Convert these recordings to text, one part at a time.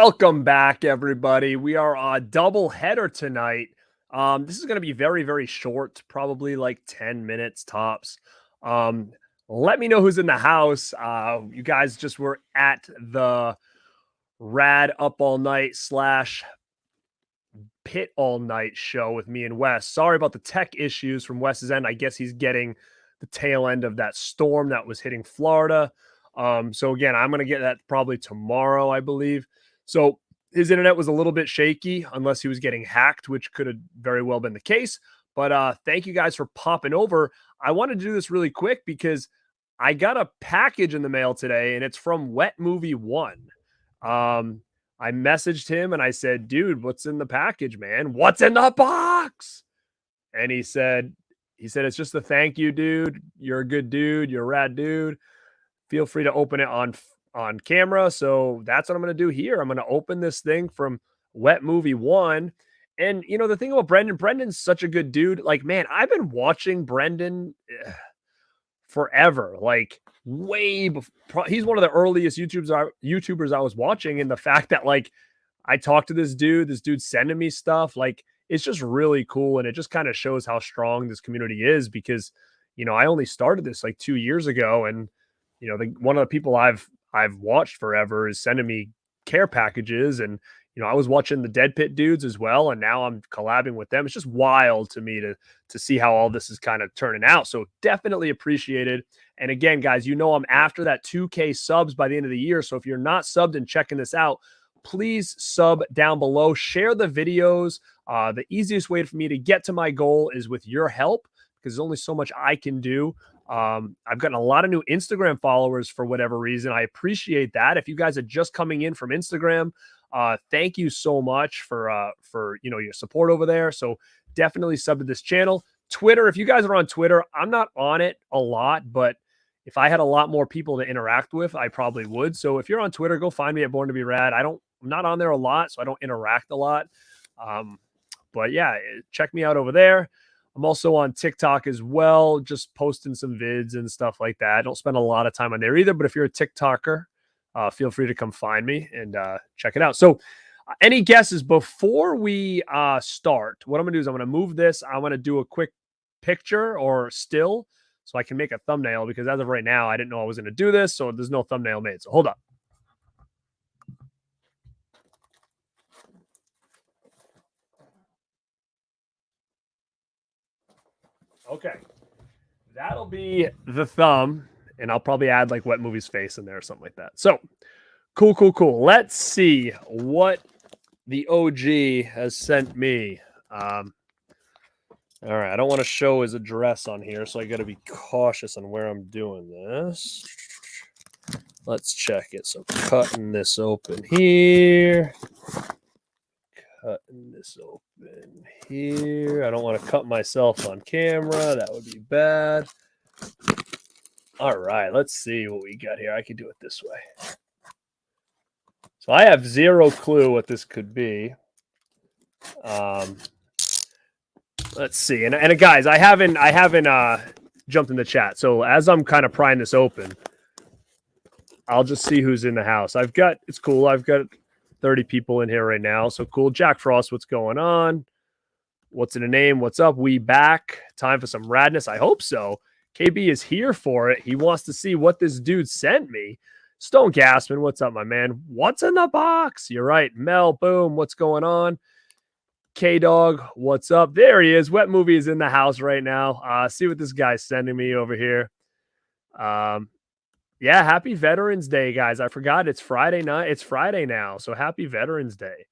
Welcome back, everybody. We are a double header tonight. This is going to be very, very short, probably like 10 minutes tops. Um, Let me know who's in the house. You guys just were at the Rad Up All Night / Pit All Night show with me and Wes. Sorry about the tech issues from Wes's end. I guess he's getting the tail end of that storm that was hitting Florida. So again, I'm going to get that probably tomorrow, I believe. So his internet was a little bit shaky unless he was getting hacked, which could have very well been the case. But thank you guys for popping over. I wanted to do this really quick because I got a package in the mail today and it's from WetMovie1. I messaged him and I said, dude, what's in the package, man? What's in the box? And he said, it's just a thank you, dude. You're a good dude. You're a rad dude. Feel free to open it on camera. So that's what I'm going to do here. I'm going to open this thing from WetMovie1. And, you know, the thing about Brendan's such a good dude. Like, man, I've been watching Brendan forever. Like, way before. He's one of the earliest YouTubers I was watching. And the fact that, like, I talked to this dude's sending me stuff. Like, it's just really cool. And it just kind of shows how strong this community is because, you know, I only started this like 2 years ago. And, you know, one of the people I've watched forever is sending me care packages. And, you know, I was watching the Dead Pit dudes as well. And now I'm collabing with them. It's just wild to me to see how all this is kind of turning out. So definitely appreciated. And again, guys, you know, I'm after that 2K subs by the end of the year. So if you're not subbed and checking this out, please sub down below, share the videos. The easiest way for me to get to my goal is with your help because there's only so much I can do. I've gotten a lot of new Instagram followers for whatever reason. I appreciate that. If you guys are just coming in from Instagram, thank you so much for you know, your support over there. So definitely sub to this channel. Twitter, if you guys are on Twitter, I'm not on it a lot, but if I had a lot more people to interact with, I probably would. So if you're on Twitter, go find me at Born to Be Rad. I'm not on there a lot, so I don't interact a lot. But yeah, check me out over there. I'm also on TikTok as well, just posting some vids and stuff like that. I don't spend a lot of time on there either, but if you're a TikToker, feel free to come find me and check it out. So any guesses before we start? What I'm going to do is I'm going to move this. I'm going to do a quick picture or still so I can make a thumbnail because as of right now, I didn't know I was going to do this. So there's no thumbnail made. So hold up. Okay. That'll be the thumb, and I'll probably add like WetMovie's face in there or something like that. So cool. Let's see what the OG has sent me. All right, I don't want to show his address on here, so I got to be cautious on where I'm doing this. Let's check it. So cutting this open here. Cutting this open here. I don't want to cut myself on camera. That would be bad. All right, let's see what we got here. I could do it this way. So I have zero clue what this could be. Let's see. And guys, I haven't jumped in the chat. So as I'm kind of prying this open, I'll just see who's in the house. It's cool. I've got 30 people in here right now. So cool. Jack Frost, what's going on? What's in the name? What's up? We back. Time for some radness. I hope so. KB is here for it. He wants to see what this dude sent me. Stone Gassman, what's up, my man? What's in the box? You're right. Mel, boom. What's going on? K-Dog, what's up? There he is. Wet Movie is in the house right now. See what this guy's sending me over here. Yeah, happy Veterans Day, guys. I forgot it's Friday night. It's Friday now, so happy Veterans Day.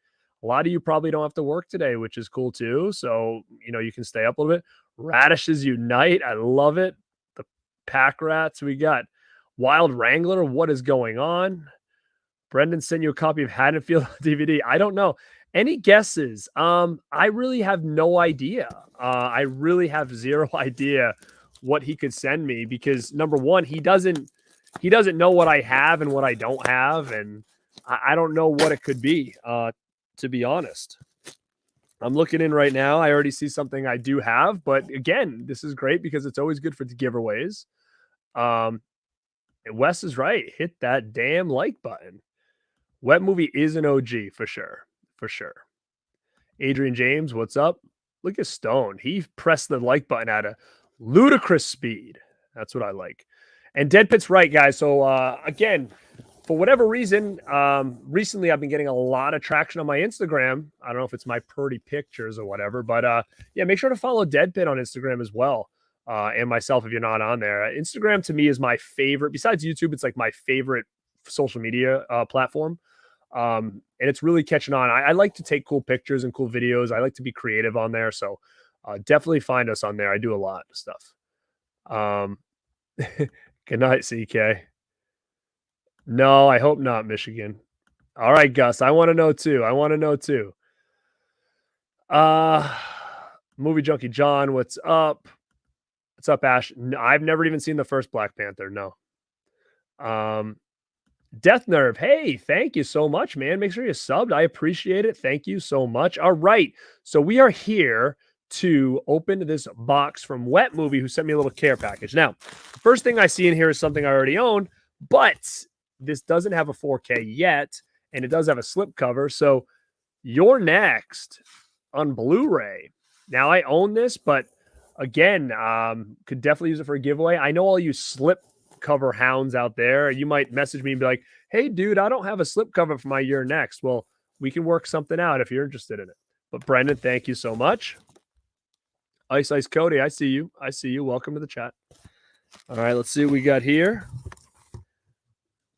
A lot of you probably don't have to work today, which is cool too. So, you know, you can stay up a little bit. Radishes Unite. I love it. The Pack Rats. We got Wild Wrangler. What is going on? Brendan sent you a copy of Haddonfield DVD. I don't know. Any guesses? I really have no idea. I really have zero idea what he could send me because number one, he doesn't know what I have and what I don't have. And I don't know what it could be, to be honest. I'm looking in right now. I already see something I do have, but again, this is great because it's always good for the giveaways. Wes is right. Hit that damn like button. Wet Movie is an OG for sure. For sure. Adrian James, what's up? Look at Stone. He pressed the like button at a ludicrous speed. That's what I like. And Dead Pit's right, guys. So again, for whatever reason, recently I've been getting a lot of traction on my Instagram. I don't know if it's my pretty pictures or whatever, but yeah, make sure to follow Dead Pit on Instagram as well. And myself if you're not on there. Instagram to me is my favorite. Besides YouTube, it's like my favorite social media platform. And it's really catching on. I like to take cool pictures and cool videos. I like to be creative on there. So definitely find us on there. I do a lot of stuff. Good night, CK. No, I hope not, Michigan. All right, Gus. I want to know too. Movie Junkie John, what's up? What's up, Ash? No, I've never even seen the first Black Panther. No. Death Nerve. Hey, thank you so much, man. Make sure you subbed. I appreciate it. Thank you so much. All right. So we are here to open this box from WetMovie, who sent me a little care package. Now, the first thing I see in here is something I already own, but this doesn't have a 4K yet, and it does have a slipcover. So you're next on Blu-ray. Now, I own this, but again, could definitely use it for a giveaway. I know all you slipcover hounds out there. You might message me and be like, hey, dude, I don't have a slipcover for my You're Next. Well, we can work something out if you're interested in it. But Brendan, thank you so much. Ice Cody, I see you. Welcome to the chat. All right, let's see what we got here.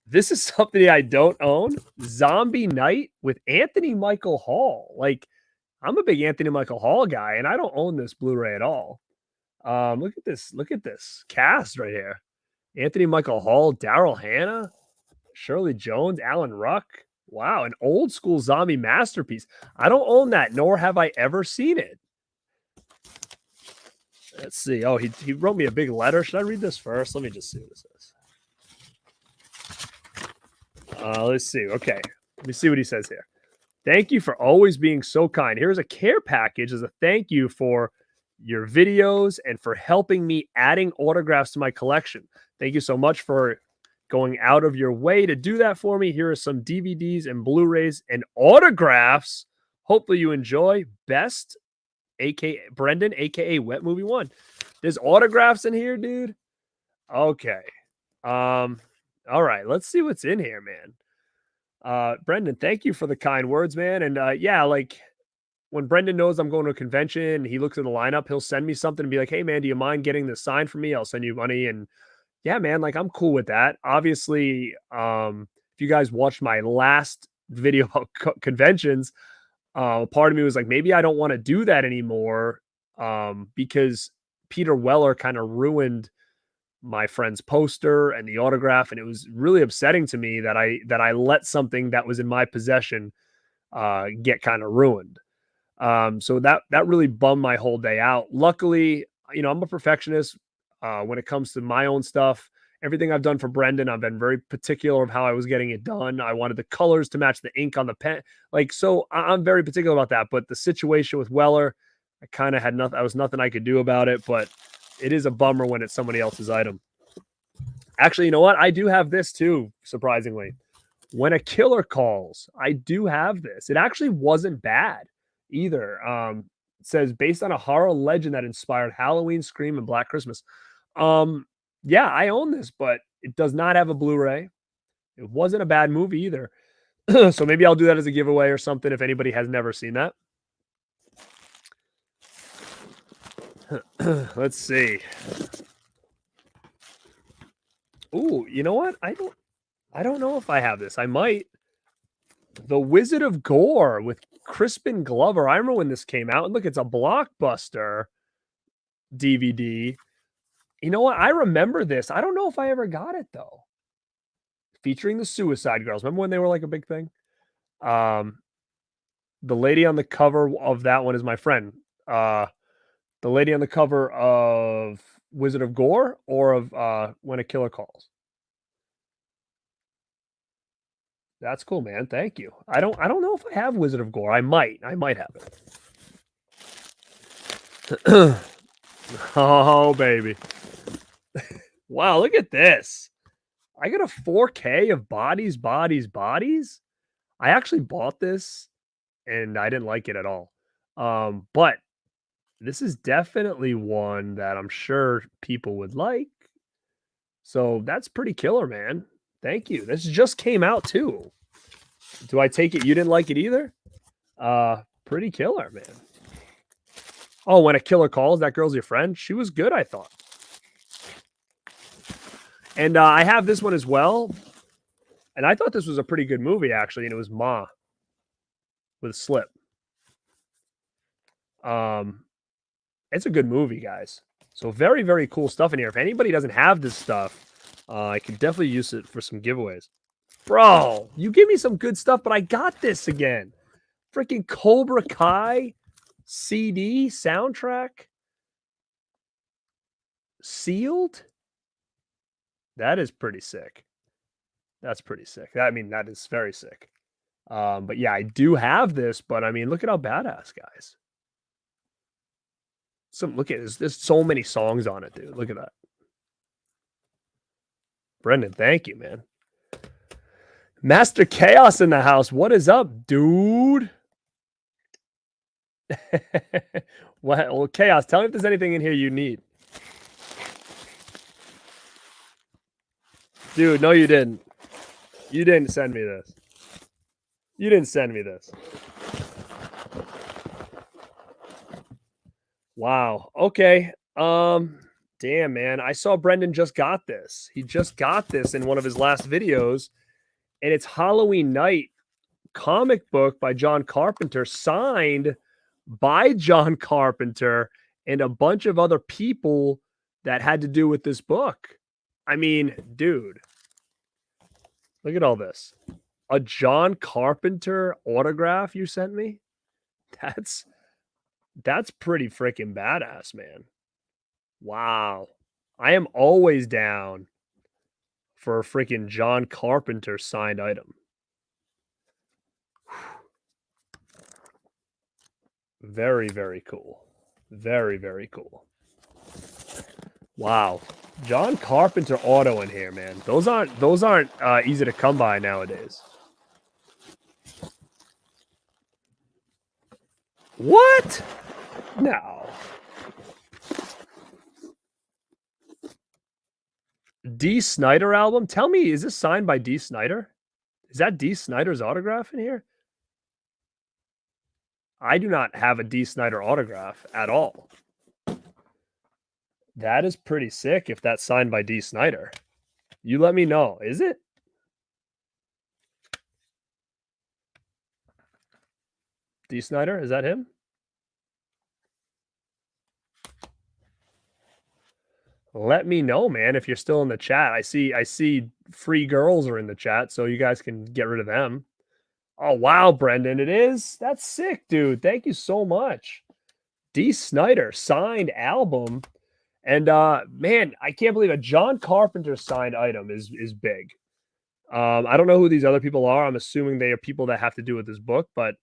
This is something I don't own. Zombie Night with Anthony Michael Hall. Like, I'm a big Anthony Michael Hall guy, and I don't own this Blu-ray at all. Look at this. Look at this cast right here. Anthony Michael Hall, Daryl Hannah, Shirley Jones, Alan Ruck. Wow, an old school zombie masterpiece. I don't own that, nor have I ever seen it. Let's see. Oh, he wrote me a big letter. Should I read this first? Let me just see what this is. Let's see. Okay. Let me see what he says here. Thank you for always being so kind. Here's a care package as a thank you for your videos and for helping me adding autographs to my collection. Thank you so much for going out of your way to do that for me. Here are some DVDs and Blu-rays and autographs. Hopefully you enjoy. Best, aka Brendan, aka WetMovie1. There's autographs in here, dude. Okay. All right, let's see what's in here, man. Brendan, thank you for the kind words, man. And yeah, like when Brendan knows I'm going to a convention, he looks at the lineup, he'll send me something and be like, hey man, do you mind getting this signed for me? I'll send you money. And yeah, man, like I'm cool with that. Obviously, if you guys watched my last video about conventions, part of me was like, maybe I don't want to do that anymore, because Peter Weller kind of ruined my friend's poster and the autograph, and it was really upsetting to me that I let something that was in my possession get kind of ruined. So that really bummed my whole day out. Luckily, you know, I'm a perfectionist when it comes to my own stuff. Everything I've done for Brendan, I've been very particular of how I was getting it done. I wanted the colors to match the ink on the pen. Like, so I'm very particular about that. But the situation with Weller, I kind of had nothing. I was nothing I could do about it, but it is a bummer when it's somebody else's item. Actually, you know what? I do have this too, surprisingly. When a Killer Calls, I do have this. It actually wasn't bad either. It says, based on a horror legend that inspired Halloween, Scream, and Black Christmas. Yeah, I own this, but it does not have a Blu-ray. It wasn't a bad movie either. So maybe I'll do that as a giveaway or something if anybody has never seen that. Let's see. Ooh, you know what? I don't know if I have this. I might. The Wizard of Gore with Crispin Glover. I remember when this came out. And look, it's a Blockbuster DVD. You know what? I remember this. I don't know if I ever got it, though. Featuring the Suicide Girls. Remember when they were like a big thing? The lady on the cover of that one is my friend. The lady on the cover of Wizard of Gore or of When a Killer Calls. That's cool, man. Thank you. I don't know if I have Wizard of Gore. I might have it. Oh, baby. Wow, look at this. I got a 4K of Bodies. I actually bought this and I didn't like it at all. But this is definitely one that I'm sure people would like. So that's pretty killer, man. Thank you. This just came out too. Do I take it you didn't like it either? Pretty killer, man. Oh, when a killer calls, that girl's your friend. She was good, I thought. And I have this one as well. And I thought this was a pretty good movie, actually. And it was Ma with Slip. It's a good movie, guys. So very, very cool stuff in here. If anybody doesn't have this stuff, I could definitely use it for some giveaways. Bro, you give me some good stuff, but I got this again. Freaking Cobra Kai CD soundtrack. Sealed? That is pretty sick. That's pretty sick. I mean, that is very sick. But yeah, I do have this, but I mean, look at how badass, guys. Look at this. There's so many songs on it, dude. Look at that. Brendan, thank you, man. Master Chaos in the house. What is up, dude? Well, Chaos, tell me if there's anything in here you need. Dude, no, you didn't. You didn't send me this. You didn't send me this. Wow. Okay. Damn, man. I saw Brendan just got this. He just got this in one of his last videos, and it's Halloween Night comic book by John Carpenter, signed by John Carpenter and a bunch of other people that had to do with this book. I mean, dude, look at all this. A John Carpenter autograph you sent me? That's pretty freaking badass, man. Wow. I am always down for a freaking John Carpenter signed item. Very, very cool. Very, very cool. Wow. John Carpenter auto in here, man. Those aren't easy to come by nowadays. What? No. D. Snyder album? Tell me, is this signed by D. Snyder? Is that D. Snyder's autograph in here? I do not have a D. Snyder autograph at all. That is pretty sick if that's signed by D. Snyder. You let me know. Is it? D. Snyder? Is that him? Let me know, man, if you're still in the chat. I see free girls are in the chat, so you guys can get rid of them. Oh, wow, Brendan, it is? That's sick, dude. Thank you so much. D. Snyder signed album. And man, I can't believe a John Carpenter signed item is big. I don't know who these other people are. I'm assuming they are people that have to do with this book, but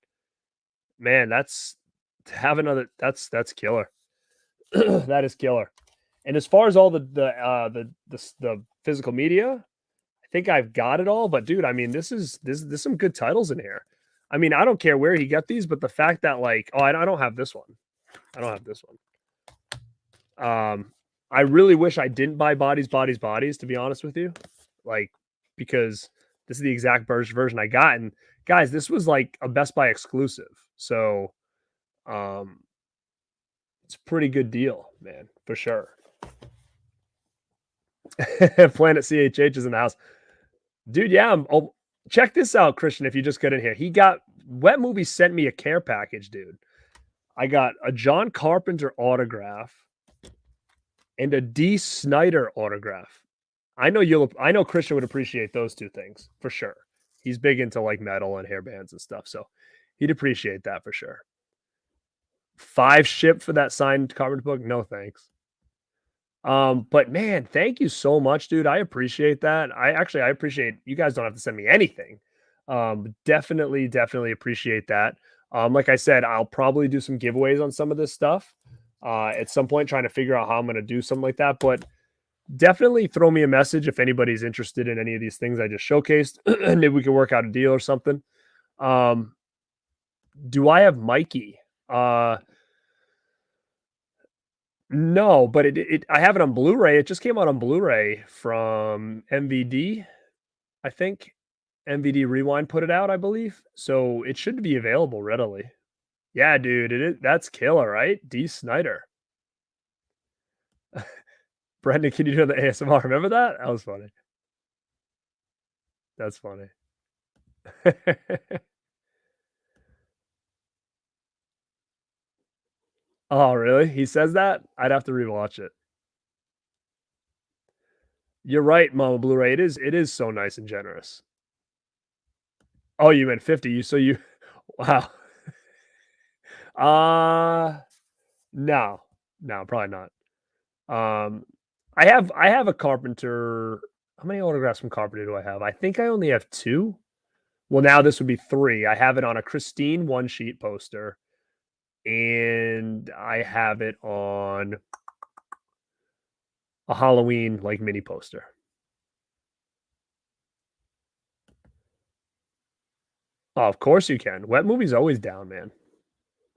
man, that's killer. That is killer. And as far as all the physical media, I think I've got it all. But dude, I mean, there's some good titles in here. I mean, I don't care where he got these, but the fact that like, oh, I don't have this one. I don't have this one. I really wish I didn't buy Bodies, to be honest with you. Like, because this is the exact version I got. And guys, this was like a Best Buy exclusive. So it's a pretty good deal, man, for sure. Planet CHH is in the house. Dude, yeah. Check this out, Christian, if you just got in here. WetMovie sent me a care package, dude. I got a John Carpenter autograph and a D. Snyder autograph. I know Christian would appreciate those two things for sure. He's big into like metal and hair bands and stuff, so he'd appreciate that for sure. 5 ship for that signed Carpenter book? No thanks. But man, thank you so much, dude. I appreciate that. I appreciate you guys don't have to send me anything. Definitely appreciate that. Like I said, I'll probably do some giveaways on some of this stuff at some point, trying to figure out how I'm going to do something like that. But definitely throw me a message if anybody's interested in any of these things I just showcased, and maybe we can work out a deal or something. Um, do I have Mikey? Uh, no, but it I have it on Blu-ray. It just came out on Blu-ray from MVD, I think. MVD Rewind put it out, I believe. So it should be available readily. Yeah, dude, it is that's killer, right? D. Snyder. Brendan, can you do the ASMR? Remember that? That was funny. That's funny. Oh, really? He says that? I'd have to rewatch it. You're right, Mama Blu-ray. It is so nice and generous. Oh, you meant 50. You so you wow. Uh no. No, probably not. Um I have a Carpenter. How many autographs from Carpenter do I have? I think I only have 2. Well, now this would be 3. I have it on a Christine one sheet poster, and I have it on a Halloween like mini poster. Oh, of course you can. Wet Movie's always down, man.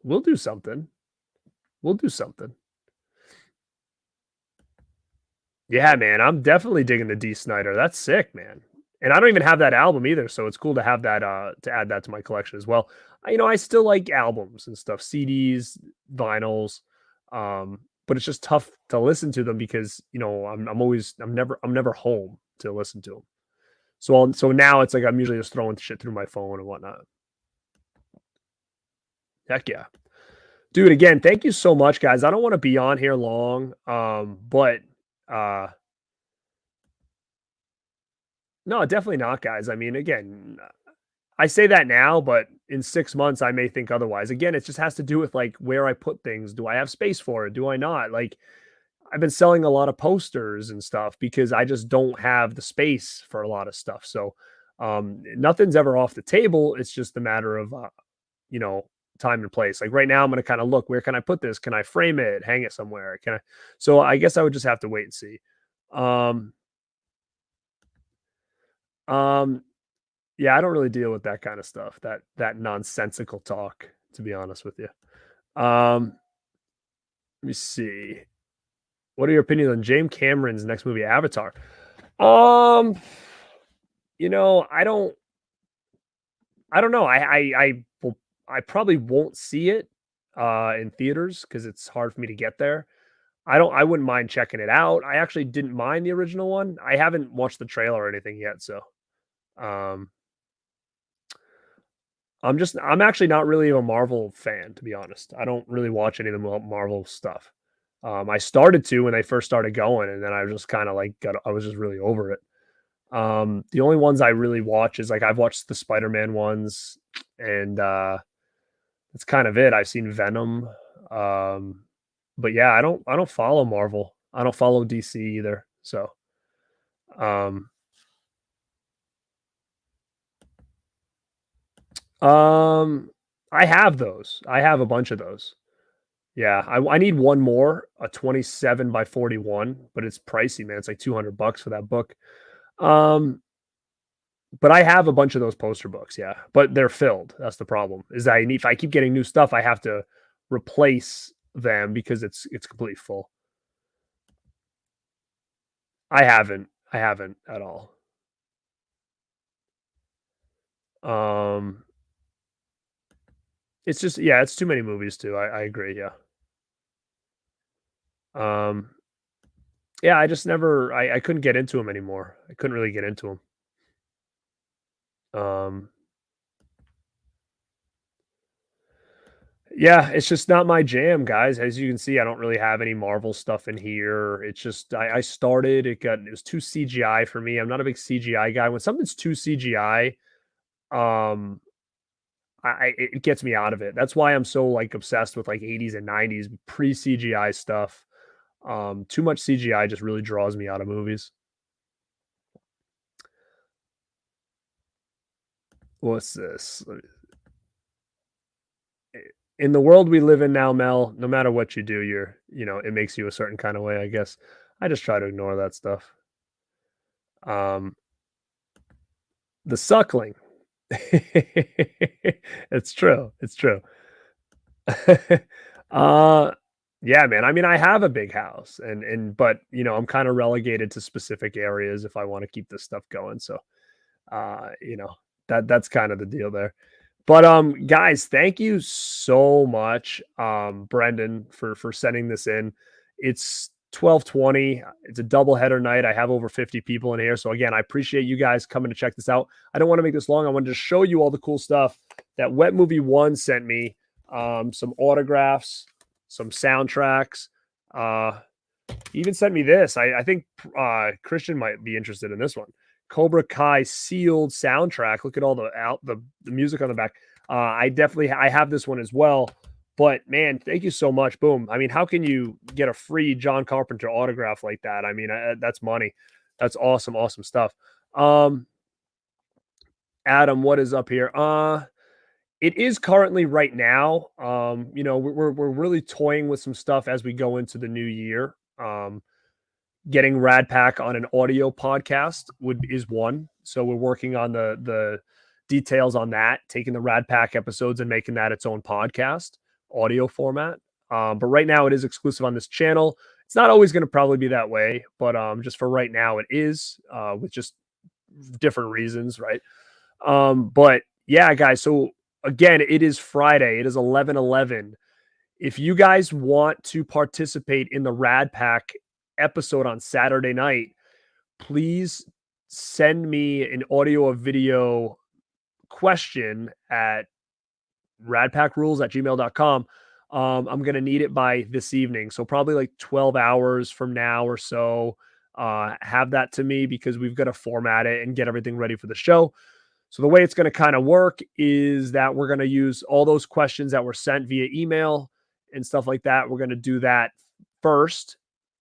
We'll do something. We'll do something. Yeah, man. I'm definitely digging the D Snyder. That's sick, man. And I don't even have that album either, so it's cool to have that to add that to my collection as well. I still like albums and stuff, CDs, vinyls. But it's just tough to listen to them because, I'm never home to listen to them. So now it's like I'm usually just throwing shit through my phone and whatnot. Heck yeah. Dude, again, thank you so much, guys. I don't want to be on here long. But no, definitely not, guys. I mean, again, I say that now, but in 6 months I may think otherwise. Again, it just has to do with like where I put things. Do I have space for it? Do I not? Like I've been selling a lot of posters and stuff because I just don't have the space for a lot of stuff. So nothing's ever off the table. It's just a matter of you know, time and place. Like right now, I'm going to kind of look, where can I put this? Can I frame it, hang it somewhere? Can I? So I guess I would just have to wait and see. Um, um, yeah, I don't really deal with that kind of stuff, that nonsensical talk, to be honest with you. Let me see. What are your opinions on James Cameron's next movie, Avatar? Um, I don't know. I probably won't see it in theaters because it's hard for me to get there. I wouldn't mind checking it out. I actually didn't mind the original one. I haven't watched the trailer or anything yet, so um I'm actually not really a Marvel fan, to be honest. I don't really watch any of the Marvel stuff. I started to when they first started going, and then I was just kind of like I was just really over it. The only ones I really watch is like I've watched the Spider-Man ones, and that's kind of it. I've seen Venom. Um, but yeah, I don't follow Marvel. I don't follow DC either. So um um I have those. I have a bunch of those. Yeah, I need one more, a 27 by 41, but it's pricey, man. It's like $200 for that book. Um, but I have a bunch of those poster books, yeah, but they're filled. That's the problem. Is that if I keep getting new stuff, I have to replace them because it's completely full. I haven't at all. Um, it's just yeah, it's too many movies too. I agree. Yeah. Um, yeah, I just never I couldn't get into them anymore. I couldn't really get into them. Um, yeah, it's just not my jam, guys. As you can see, I don't really have any Marvel stuff in here. It's just I started, it was too CGI for me. I'm not a big CGI guy. When something's too CGI, um, it gets me out of it. That's why I'm so like obsessed with like 80s and 90s pre CGI stuff. Too much CGI just really draws me out of movies. What's this? In the world we live in now, Mel, no matter what you do, it makes you a certain kind of way, I guess. I just try to ignore that stuff. Um, the Suckling. It's true. It's true. uh yeah, man. I mean, I have a big house but I'm kind of relegated to specific areas if I want to keep this stuff going. So that's kind of the deal there. But guys, thank you so much, Brendan, for sending this in. It's 12:20. It's a double header night. I have over 50 people in here. So again, I appreciate you guys coming to check this out. I don't want to make this long. I wanted to show you all the cool stuff that WetMovie1 sent me. Some autographs, some soundtracks. He even sent me this. I think Christian might be interested in this one. Cobra Kai sealed soundtrack. Look at all the music on the back. I have this one as well. But man, thank you so much. Boom. I mean, how can you get a free John Carpenter autograph like that? I mean, that's money. That's awesome, awesome stuff. Adam, what is up here? It is currently right now. We're really toying with some stuff as we go into the new year. Getting Rad Pack on an audio podcast is one. So we're working on the details on that, taking the Rad Pack episodes and making that its own podcast audio format. But right now it is exclusive on this channel. It's not always going to probably be that way, but just for right now it is, with just different reasons, right? But yeah, guys. So again, it is Friday. It is 11/11. If you guys want to participate in the Rad Pack episode on Saturday night, please send me an audio or video question at radpackrules@gmail.com. I'm going to need it by this evening. So probably like 12 hours from now or so. Have that to me because we've got to format it and get everything ready for the show. So the way it's going to kind of work is that we're going to use all those questions that were sent via email and stuff like that. We're going to do that first.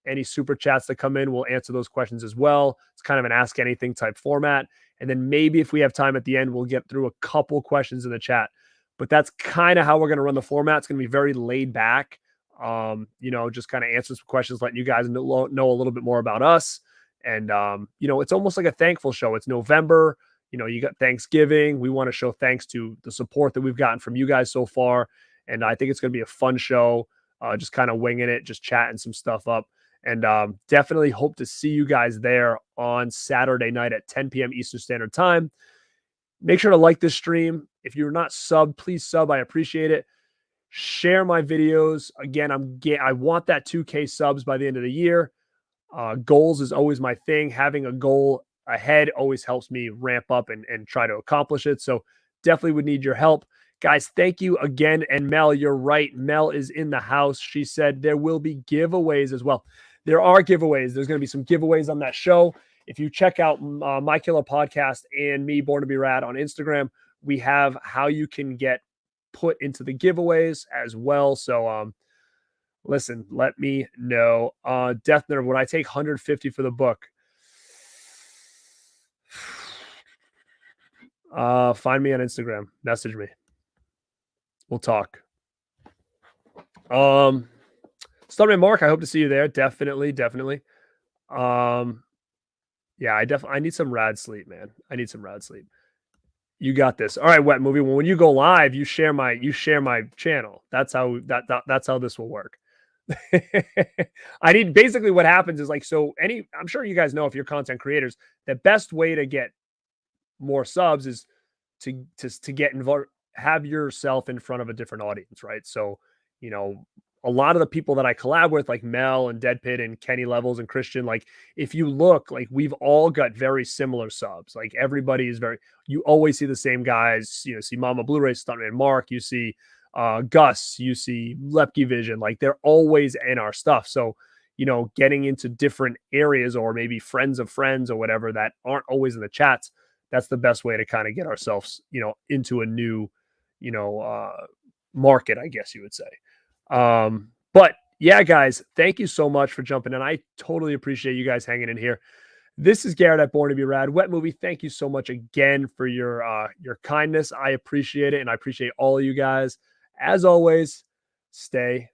Any super chats that come in, we'll answer those questions as well. It's kind of an ask anything type format. And then maybe if we have time at the end, we'll get through a couple questions in the chat. But that's kind of how we're going to run the format. It's going to be very laid back. Just kind of answer some questions, letting you guys know a little bit more about us. And, it's almost like a thankful show. It's November. You got Thanksgiving. We want to show thanks to the support that we've gotten from you guys so far. And I think it's going to be a fun show, just kind of winging it, just chatting some stuff up. And definitely hope to see you guys there on Saturday night at 10 p.m. Eastern Standard Time. Make sure to like this stream. If you're not subbed, please sub. I appreciate it. Share my videos. Again, I want that 2K subs by the end of the year. Goals is always my thing. Having a goal ahead always helps me ramp up and try to accomplish it. So definitely would need your help. Guys, thank you again. And Mel, you're right. Mel is in the house. She said there will be giveaways as well. There are giveaways. There's going to be some giveaways on that show. If you check out My Killer Podcast and me, Born to Be Rad, on Instagram, we have how you can get put into the giveaways as well. So listen, let me know. Death Nerve, would I take 150 for the book? Find me on Instagram. Message me. We'll talk. Stuntman Mark, I hope to see you there. Definitely. Yeah, I need some rad sleep, man. I need some rad sleep. You got this. All right, Wet Movie. When you go live, you share my channel. That's how that's how this will work. Basically what happens is I'm sure you guys know, if you're content creators, the best way to get more subs is to get involved, have yourself in front of a different audience, right? So, a lot of the people that I collab with, like Mel and Deadpit and Kenny Levels and Christian, like if you look, like we've all got very similar subs. Like everybody is you always see the same guys, see Mama Blu-ray, Stuntman Mark, you see Gus, you see Lepke Vision, like they're always in our stuff. So, getting into different areas or maybe friends of friends or whatever that aren't always in the chats, that's the best way to kind of get ourselves, into a new, market, I guess you would say. But yeah, guys, thank you so much for jumping in. I totally appreciate you guys hanging in here. This is Garrett at Born to Be Rad. Wet Movie, thank you so much again for your kindness. I appreciate it. And I appreciate all of you guys. As always, stay